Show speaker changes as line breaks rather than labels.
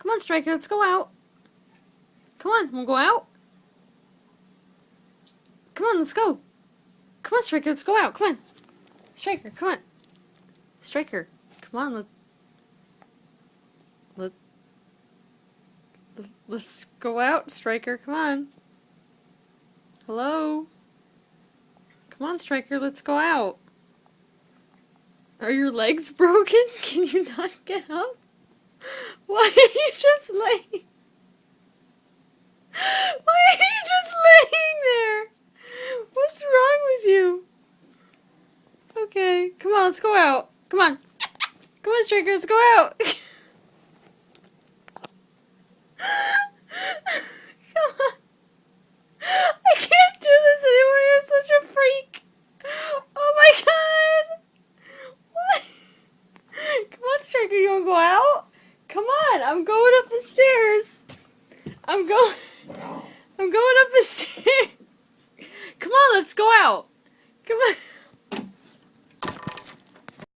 Come on, Striker, let's go out. Come on, we'll go out. Come on, let's go. Come on, Striker, let's go out. Come on. Striker, come on. Striker, come on, let's go out, Striker, come on. Hello? Come on, Striker, let's go out. Are your legs broken? Can you not get up? Why are you just laying? Why are you just laying there? What's wrong with you? Okay, come on, let's go out. Come on. Come on, Striker, let's go out. Come on. I can't do this anymore. You're such a freak. Oh my god. What? Come on, Striker, you wanna go out? Come on, I'm going up the stairs. I'm going up the stairs. Come on, let's go out.